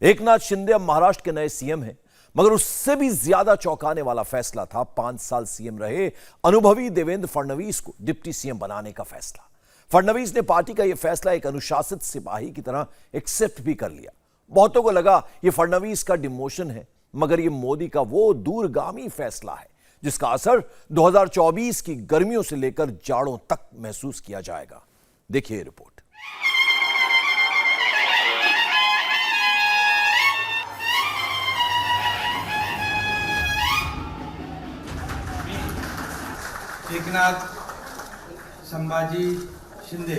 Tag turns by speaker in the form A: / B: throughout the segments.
A: एकनाथ शिंदे अब महाराष्ट्र के नए सीएम हैं, मगर उससे भी ज्यादा चौंकाने वाला फैसला था 5 साल सीएम रहे अनुभवी देवेंद्र फडणवीस को डिप्टी सीएम बनाने का फैसला। फडणवीस ने पार्टी का यह फैसला एक अनुशासित सिपाही की तरह एक्सेप्ट भी कर लिया। बहुतों को लगा यह फडणवीस का डिमोशन है, मगर यह मोदी का वो दूरगामी फैसला है जिसका असर 2024 की गर्मियों से लेकर जाड़ों तक महसूस किया जाएगा। देखिए रिपोर्ट।
B: एकनाथ संभाजी शिंदे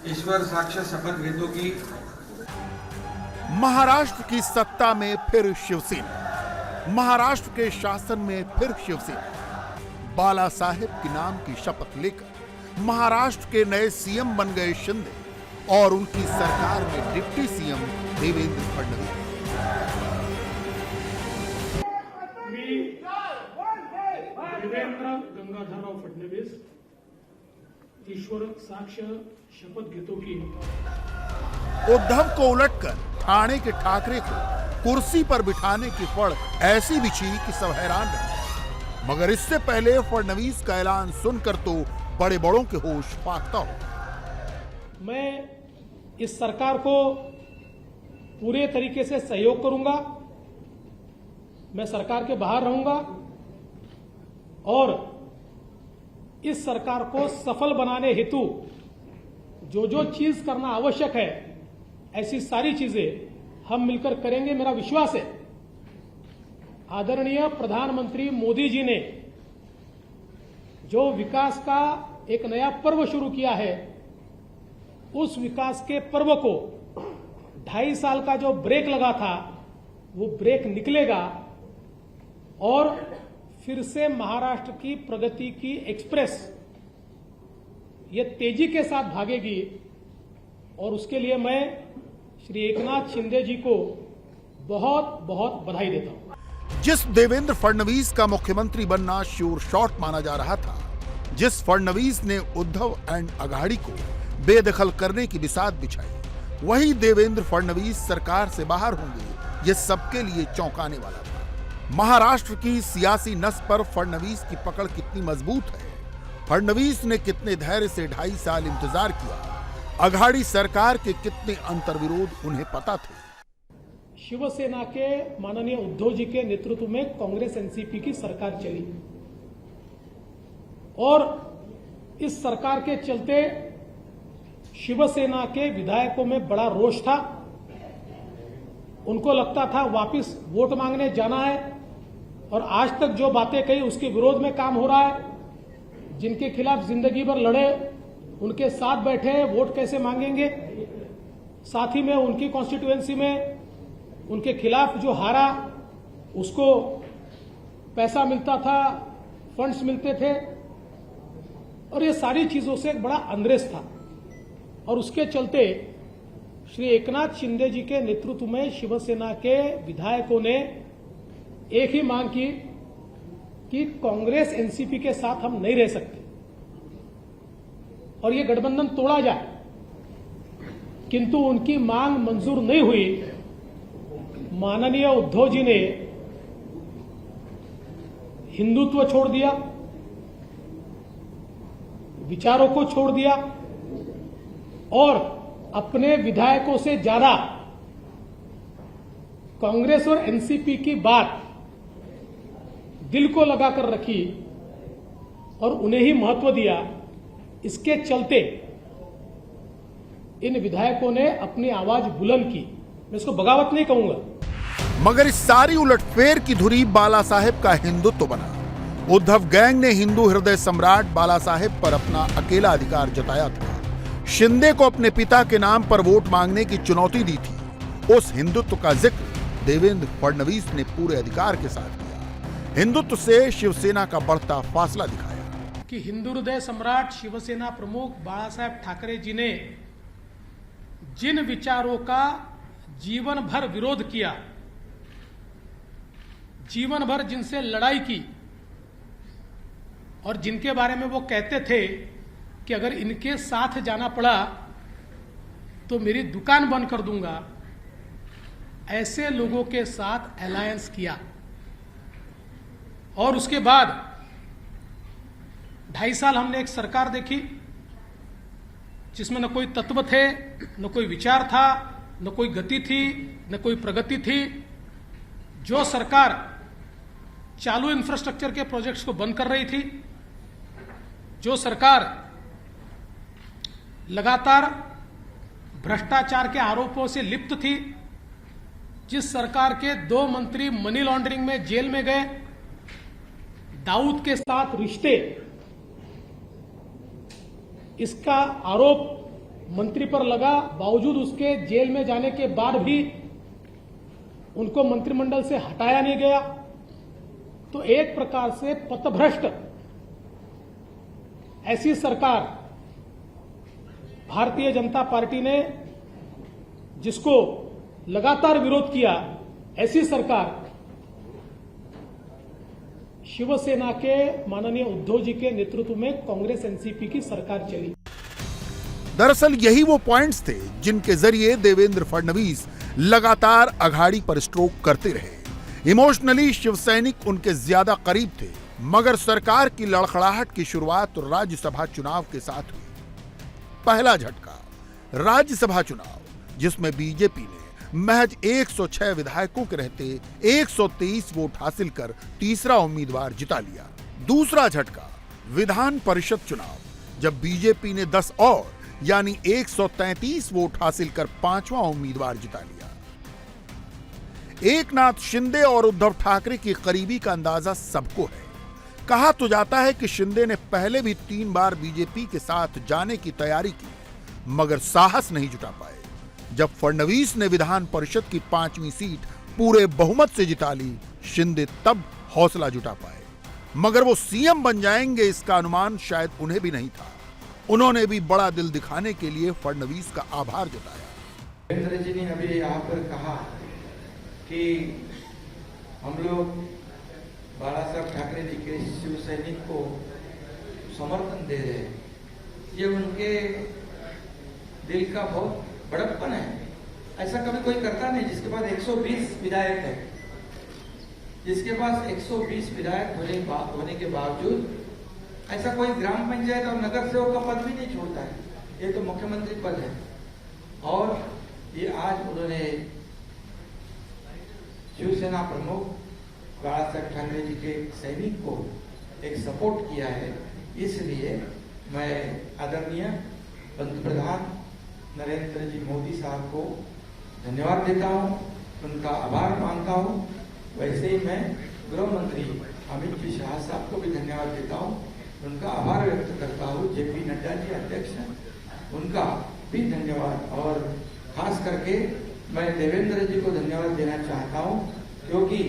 B: ईश्वर साक्ष शपथ घेतो की
C: महाराष्ट्र की सत्ता में फिर शिवसेना, महाराष्ट्र के शासन में फिर शिवसेना। बाला साहेब के नाम की शपथ लेकर महाराष्ट्र के नए सीएम बन गए शिंदे और उनकी सरकार में डिप्टी सीएम देवेंद्र फडणवीस।
D: देवेंद्र गंगाधरराव फडणवीस ईश्वर साक्ष शपथ घेतो की
C: उद्धव को उलटकर ठाणे के ठाकरे को कुर्सी पर बिठाने की फड़ ऐसी बिछी कि सब हैरान रहे। मगर इससे पहले फडणवीस का ऐलान सुनकर तो बड़े बड़ों के होश फाख्ता हो।
D: मैं इस सरकार को पूरे तरीके से सहयोग करूंगा। मैं सरकार के बाहर रहूंगा और इस सरकार को सफल बनाने हेतु जो जो चीज करना आवश्यक है, ऐसी सारी चीजें हम मिलकर करेंगे। मेरा विश्वास है आदरणीय प्रधानमंत्री मोदी जी ने जो विकास का एक नया पर्व शुरू किया है, उस विकास के पर्व को 2.5 साल का जो ब्रेक लगा था वो ब्रेक निकलेगा और फिर से महाराष्ट्र की प्रगति की एक्सप्रेस ये तेजी के साथ भागेगी। और उसके लिए मैं श्री एकनाथ शिंदे जी को बहुत बहुत बधाई देता हूं।
C: जिस देवेंद्र फडणवीस का मुख्यमंत्री बनना श्योर शॉट माना जा रहा था, जिस फडणवीस ने उद्धव एंड अघाड़ी को बेदखल करने की बिसात बिछाई, वही देवेंद्र फडणवीस सरकार से बाहर होंगे, ये सबके लिए चौंकाने वाला था। महाराष्ट्र की सियासी नस पर फडणवीस की पकड़ कितनी मजबूत है, फडणवीस ने कितने धैर्य से 2.5 साल इंतजार किया, अघाड़ी सरकार के कितने अंतर्विरोध उन्हें पता थे।
D: शिवसेना के माननीय उद्धव जी के नेतृत्व में कांग्रेस एनसीपी की सरकार चली और इस सरकार के चलते शिवसेना के विधायकों में बड़ा रोष था। उनको लगता था वापस वोट मांगने जाना है और आज तक जो बातें कही उसके विरोध में काम हो रहा है। जिनके खिलाफ जिंदगी भर लड़े उनके साथ बैठे वोट कैसे मांगेंगे। साथ ही में उनकी कॉन्स्टिट्यूएंसी में उनके खिलाफ जो हारा उसको पैसा मिलता था, फंड्स मिलते थे और ये सारी चीजों से एक बड़ा अनरेस था। और उसके चलते श्री एकनाथ शिंदे जी के नेतृत्व में शिवसेना के विधायकों ने एक ही मांग की कि कांग्रेस एनसीपी के साथ हम नहीं रह सकते और ये गठबंधन तोड़ा जाए। किंतु उनकी मांग मंजूर नहीं हुई। माननीय उद्धव जी ने हिंदुत्व छोड़ दिया, विचारों को छोड़ दिया और अपने विधायकों से ज्यादा कांग्रेस और एनसीपी की बात दिल को लगाकर रखी और उन्हें ही महत्व दिया। इसके चलते इन विधायकों ने अपनी आवाज बुलंद की। मैं इसको बगावत नहीं कहूंगा,
C: मगर इस सारी उलटफेर की धुरी बाला साहेब का हिंदुत्व बना। उद्धव गैंग ने हिंदू हृदय सम्राट बाला साहेब पर अपना अकेला अधिकार जताया था। शिंदे को अपने पिता के नाम पर वोट मांगने की चुनौती दी थी। उस हिंदुत्व का जिक्र देवेंद्र फडणवीस ने पूरे अधिकार के साथ किया। हिंदुत्व से शिवसेना का बढ़ता फासला दिखाया
D: कि हिंदू हृदय सम्राट शिवसेना प्रमुख बाला साहेब ठाकरे जी ने जिन विचारों का जीवन भर विरोध किया, जीवन भर जिनसे लड़ाई की और जिनके बारे में वो कहते थे कि अगर इनके साथ जाना पड़ा तो मेरी दुकान बंद कर दूंगा, ऐसे लोगों के साथ अलायंस किया और उसके बाद 2.5 साल हमने एक सरकार देखी जिसमें न कोई तत्व थे, न कोई विचार था, न कोई गति थी, न कोई प्रगति थी। जो सरकार चालू इंफ्रास्ट्रक्चर के प्रोजेक्ट्स को बंद कर रही थी, जो सरकार लगातार भ्रष्टाचार के आरोपों से लिप्त थी, जिस सरकार के 2 मंत्री मनी लॉन्ड्रिंग में जेल में गए, दाऊद के साथ रिश्ते, इसका आरोप मंत्री पर लगा, बावजूद उसके जेल में जाने के बाद भी उनको मंत्रिमंडल से हटाया नहीं गया। तो एक प्रकार से पथभ्रष्ट ऐसी सरकार भारतीय जनता पार्टी ने, जिसको लगातार विरोध किया, ऐसी सरकार शिवसेना के माननीय उद्धव जी के नेतृत्व में कांग्रेस एनसीपी की सरकार चली।
C: दरअसल यही वो पॉइंट्स थे जिनके जरिए देवेंद्र फडणवीस लगातार अघाड़ी पर स्ट्रोक करते रहे। इमोशनली शिवसैनिक उनके ज्यादा करीब थे, मगर सरकार की लड़खड़ाहट की शुरुआत राज्यसभा चुनाव के साथ हुई। पहला झटका राज्यसभा चुनाव, जिसमें बीजेपी ने महज 106 विधायकों के रहते 123 वोट हासिल कर तीसरा उम्मीदवार जिता लिया। दूसरा झटका विधान परिषद चुनाव, जब बीजेपी ने 10 और यानी 133 वोट हासिल कर पांचवां उम्मीदवार जिता लिया। एकनाथ शिंदे और उद्धव ठाकरे की करीबी का अंदाजा सबको है। कहा तो जाता है कि शिंदे ने पहले भी 3 बार बीजेपी के साथ जाने की तैयारी की, मगर साहस नहीं जुटा पाए। जब फडणवीस ने विधान परिषद की 5वीं सीट पूरे बहुमत से जिता ली, शिंदे तब हौसला जुटा पाए, मगर वो सीएम बन जाएंगे इसका अनुमान शायद उन्हें भी नहीं था। उन्होंने भी बड़ा दिल दिखाने के लिए फडणवीस का आभार जताया।
B: देवेंद्र जी ने अभी यहाँ पर कहा कि हम लोग बाला साहब ठाकरे जी के शिव सैनिक को समर्थन दे रहे हैं। ये उनके दिल का बहुत बड़प्पन है। ऐसा कभी कोई करता नहीं जिसके पास 120 विधायक है, जिसके पास 120 विधायक होने के बावजूद ऐसा कोई ग्राम पंचायत और नगर सेवक का पद भी नहीं छोड़ता है। ये तो मुख्यमंत्री पद है और ये आज उन्होंने शिवसेना प्रमुख बाला साहब ठाकरे जी के सैनिक को एक सपोर्ट किया है। इसलिए मैं आदरणीय पंतप्रधान नरेंद्र जी मोदी साहब को धन्यवाद देता हूं, उनका आभार मानता हूं। वैसे ही मैं गृह मंत्री अमित जी शाह साहब को भी धन्यवाद देता हूं, उनका आभार व्यक्त करता हूं। जेपी नड्डा जी अध्यक्ष हैं, उनका भी धन्यवाद। और खास करके मैं देवेंद्र जी को धन्यवाद देना चाहता हूं, क्योंकि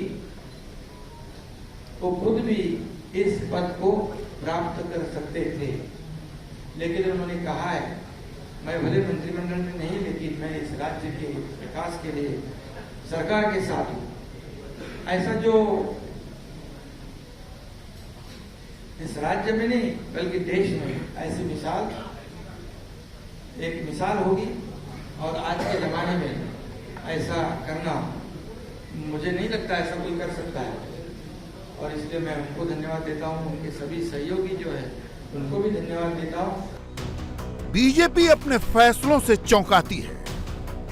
B: वो खुद भी इस पद को प्राप्त कर सकते थे, लेकिन उन्होंने कहा है मैं भले मंत्रिमंडल में नहीं, लेकिन मैं इस राज्य के विकास के लिए सरकार के साथ हूं। ऐसा जो इस राज्य में नहीं बल्कि देश में ऐसी मिसाल एक मिसाल होगी, और आज के जमाने में ऐसा करना मुझे नहीं लगता ऐसा कोई कर सकता है। और इसलिए मैं उनको धन्यवाद देता हूं, उनके सभी सहयोगी जो है उनको भी धन्यवाद देता हूं।
C: बीजेपी अपने फैसलों से चौंकाती है।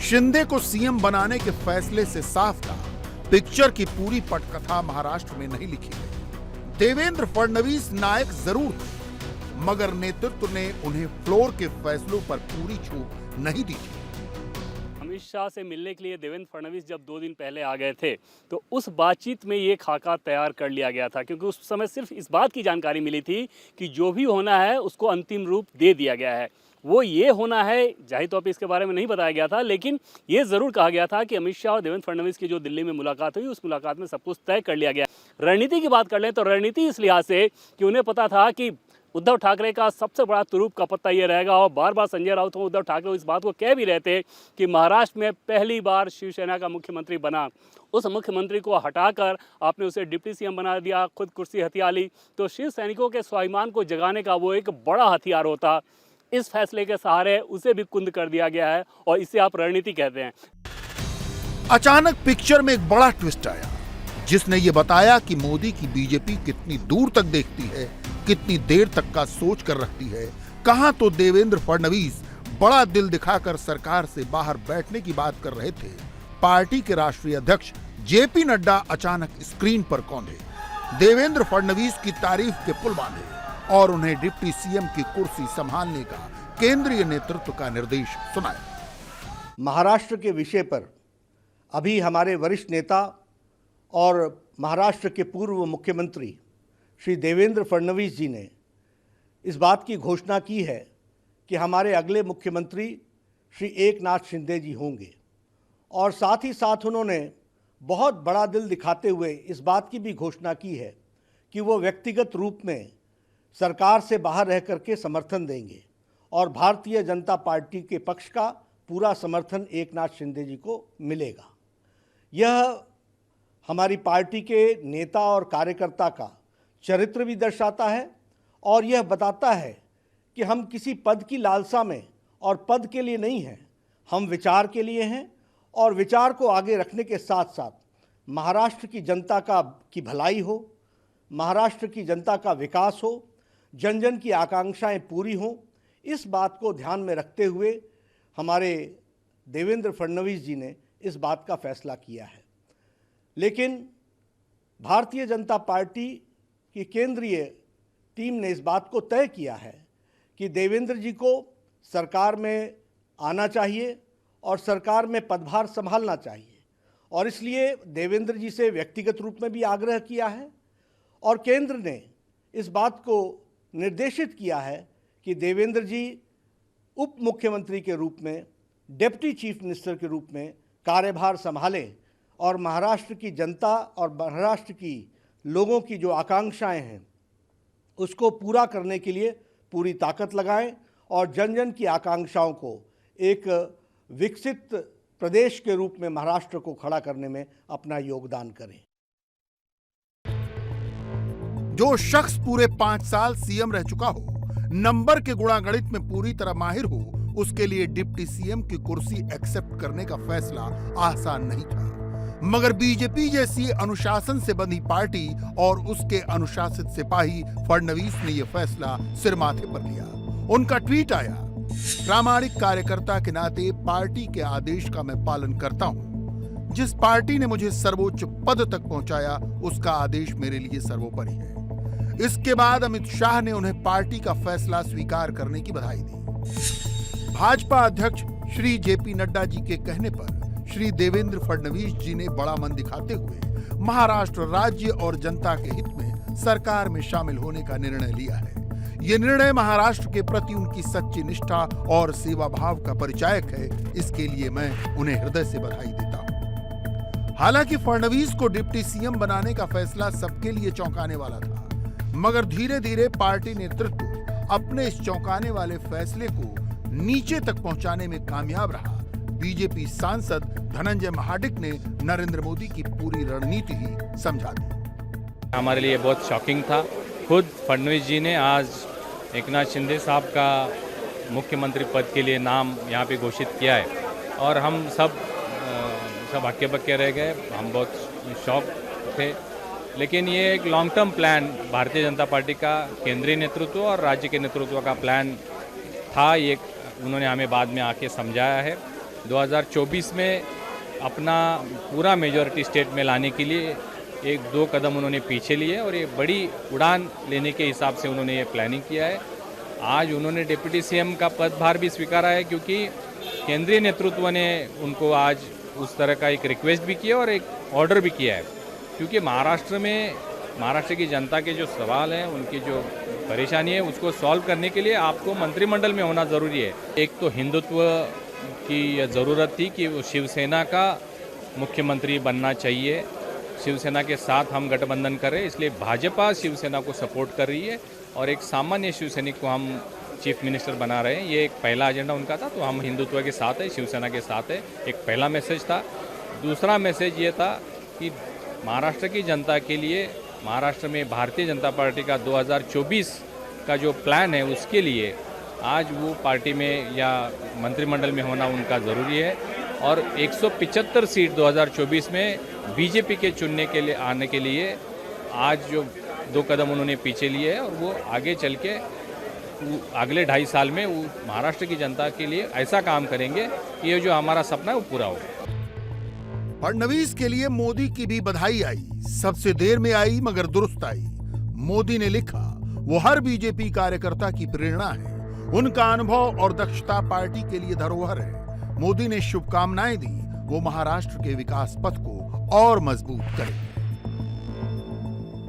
C: शिंदे को सीएम बनाने के फैसले से साफ था पिक्चर की पूरी पटकथा महाराष्ट्र में नहीं लिखी गई। देवेंद्र फडणवीस नायक जरूर थे, मगर नेतृत्व ने उन्हें फ्लोर के फैसलों पर पूरी छूट नहीं दी थी।
E: अमित शाह से मिलने के लिए देवेंद्र फडणवीस जब 2 दिन पहले आ गए थे, तो उस बातचीत में ये खाका तैयार कर लिया गया था, क्योंकि उस समय सिर्फ इस बात की जानकारी मिली थी कि जो भी होना है उसको अंतिम रूप दे दिया गया है। वो ये होना है जाहिर तौर पे इसके बारे में नहीं बताया गया था, लेकिन ये ज़रूर कहा गया था कि अमित शाह और देवेंद्र फडणवीस की जो दिल्ली में मुलाकात हुई, उस मुलाकात में सब कुछ तय कर लिया गया। रणनीति की बात कर लें तो रणनीति इस लिहाज से कि उन्हें पता था कि उद्धव ठाकरे का सबसे बड़ा तुरूप का पत्ता ये रहेगा, और बार बार संजय राउत और उद्धव ठाकरे इस बात को कह भी रहे थे कि महाराष्ट्र में पहली बार शिवसेना का मुख्यमंत्री बना, उस मुख्यमंत्री को हटाकर आपने उसे डिप्टी सीएम बना दिया, खुद कुर्सी हथिया ली, तो शिव सैनिकों के स्वाभिमान को जगाने का वो एक बड़ा हथियार होता। इस फैसले के सहारे उसे भी कुंद कर दिया गया है, और इसे आप रणनीति कहते हैं।
C: अचानक पिक्चर में एक बड़ा ट्विस्ट आया, जिसने ये बताया कि मोदी की बीजेपी कितनी दूर तक देखती है, कितनी देर तक का सोच कर रखती है। कहां तो देवेंद्र फडणवीस बड़ा दिल दिखाकर सरकार से बाहर बैठने की बात कर रहे थे, पार्टी के राष्ट्रीय अध्यक्ष जेपी नड्डा अचानक स्क्रीन पर कौंधे, देवेंद्र फडणवीस की तारीफ के पुल बांधे और उन्हें डिप्टी सीएम की कुर्सी संभालने का केंद्रीय नेतृत्व का निर्देश सुनाया।
F: महाराष्ट्र के विषय पर अभी हमारे वरिष्ठ नेता और महाराष्ट्र के पूर्व मुख्यमंत्री श्री देवेंद्र फडणवीस जी ने इस बात की घोषणा की है कि हमारे अगले मुख्यमंत्री श्री एकनाथ शिंदे जी होंगे, और साथ ही साथ उन्होंने बहुत बड़ा दिल दिखाते हुए इस बात की भी घोषणा की है कि वो व्यक्तिगत रूप में सरकार से बाहर रह करके समर्थन देंगे और भारतीय जनता पार्टी के पक्ष का पूरा समर्थन एकनाथ शिंदे जी को मिलेगा। यह हमारी पार्टी के नेता और कार्यकर्ता का चरित्र भी दर्शाता है और यह बताता है कि हम किसी पद की लालसा में और पद के लिए नहीं हैं, हम विचार के लिए हैं और विचार को आगे रखने के साथ साथ महाराष्ट्र की जनता की भलाई हो, महाराष्ट्र की जनता का विकास हो, जन जन की आकांक्षाएं पूरी हों, इस बात को ध्यान में रखते हुए हमारे देवेंद्र फडणवीस जी ने इस बात का फैसला किया है। लेकिन भारतीय जनता पार्टी की केंद्रीय टीम ने इस बात को तय किया है कि देवेंद्र जी को सरकार में आना चाहिए और सरकार में पदभार संभालना चाहिए, और इसलिए देवेंद्र जी से व्यक्तिगत रूप में भी आग्रह किया है और केंद्र ने इस बात को निर्देशित किया है कि देवेंद्र जी उप मुख्यमंत्री के रूप में, डिप्टी चीफ मिनिस्टर के रूप में कार्यभार संभालें और महाराष्ट्र की जनता और महाराष्ट्र की लोगों की जो आकांक्षाएं हैं उसको पूरा करने के लिए पूरी ताकत लगाएं और जन जन की आकांक्षाओं को एक विकसित प्रदेश के रूप में महाराष्ट्र को खड़ा करने में अपना योगदान करें।
C: जो शख्स पूरे 5 साल सीएम रह चुका हो, नंबर के गुणागणित में पूरी तरह माहिर हो, उसके लिए डिप्टी सीएम की कुर्सी एक्सेप्ट करने का फैसला आसान नहीं था। मगर बीजेपी जैसी अनुशासन से बंधी पार्टी और उसके अनुशासित सिपाही फडणवीस ने यह फैसला सिर माथे पर लिया। उनका ट्वीट आया, प्रामाणिक कार्यकर्ता के नाते पार्टी के आदेश का मैं पालन करता हूं। जिस पार्टी ने मुझे सर्वोच्च पद तक पहुंचाया, उसका आदेश मेरे लिए सर्वोपरि है। इसके बाद अमित शाह ने उन्हें पार्टी का फैसला स्वीकार करने की बधाई दी। भाजपा अध्यक्ष श्री जेपी नड्डा जी के कहने पर श्री देवेंद्र फडणवीस जी ने बड़ा मन दिखाते हुए महाराष्ट्र राज्य और जनता के हित में सरकार में शामिल होने का निर्णय लिया है। ये निर्णय महाराष्ट्र के प्रति उनकी सच्ची निष्ठा और सेवा भाव का परिचायक है। इसके लिए मैं उन्हें हृदय से बधाई देता हूं। हालांकि फडणवीस को डिप्टी सीएम बनाने का फैसला सबके लिए चौंकाने वाला था, मगर धीरे धीरे पार्टी नेतृत्व अपने इस चौंकाने वाले फैसले को नीचे तक पहुंचाने में कामयाब रहा। बीजेपी सांसद धनंजय महाडिक ने नरेंद्र मोदी की पूरी रणनीति ही समझा दी।
G: हमारे लिए बहुत शॉकिंग था। खुद फडणवीस जी ने आज एकनाथ शिंदे साहब का मुख्यमंत्री पद के लिए नाम यहाँ पे घोषित किया है और हम सब हक्के बक्के रह गए। हम बहुत शॉक थे, लेकिन ये एक long term plan Bharatiya Janata party का केंद्रीय नेतृत्व और राज्य के नेतृत्व का प्लान था। ये उन्होंने हमें बाद में आके समझाया है। 2024 में अपना पूरा मेजॉरिटी स्टेट में लाने के लिए 1-2 कदम उन्होंने पीछे लिए और ये बड़ी उड़ान लेने के हिसाब से उन्होंने ये प्लानिंग किया है। आज उन्होंने डिप्टी सीएम का पदभार भी स्वीकारा है, क्योंकि केंद्रीय नेतृत्व ने उनको आज उस तरह का एक रिक्वेस्ट भी किया और एक ऑर्डर भी किया है, क्योंकि महाराष्ट्र की जनता के जो सवाल हैं, उनकी जो परेशानी है, उसको सॉल्व करने के लिए आपको मंत्रिमंडल में होना ज़रूरी है। एक तो हिंदुत्व की ज़रूरत थी कि वो शिवसेना का मुख्यमंत्री बनना चाहिए। शिवसेना के साथ हम गठबंधन कर रहे हैं, इसलिए भाजपा शिवसेना को सपोर्ट कर रही है और एक सामान्य शिवसैनिक को हम चीफ मिनिस्टर बना रहे हैं। ये एक पहला एजेंडा उनका था, तो हम हिंदुत्व के साथ है, शिवसेना के साथ है। एक पहला मैसेज था। दूसरा मैसेज ये था कि महाराष्ट्र की जनता के लिए महाराष्ट्र में भारतीय जनता पार्टी का 2024 का जो प्लान है, उसके लिए आज वो पार्टी में या मंत्रिमंडल में होना उनका ज़रूरी है। और 175 सीट 2024 में बीजेपी के चुनने के लिए आने के लिए आज जो 2 कदम उन्होंने पीछे लिए हैं और वो आगे चल के अगले 2.5 साल में वो महाराष्ट्र की जनता के लिए ऐसा काम करेंगे कि ये जो हमारा सपना है वो पूरा होगा।
C: फडणवीस के लिए मोदी की भी बधाई आई, सबसे देर में आई मगर दुरुस्त आई। मोदी ने लिखा वो हर बीजेपी कार्यकर्ता की प्रेरणा है, उनका अनुभव और दक्षता पार्टी के लिए धरोहर है। मोदी ने शुभकामनाएं दी, वो महाराष्ट्र के विकास पथ को और मजबूत करे।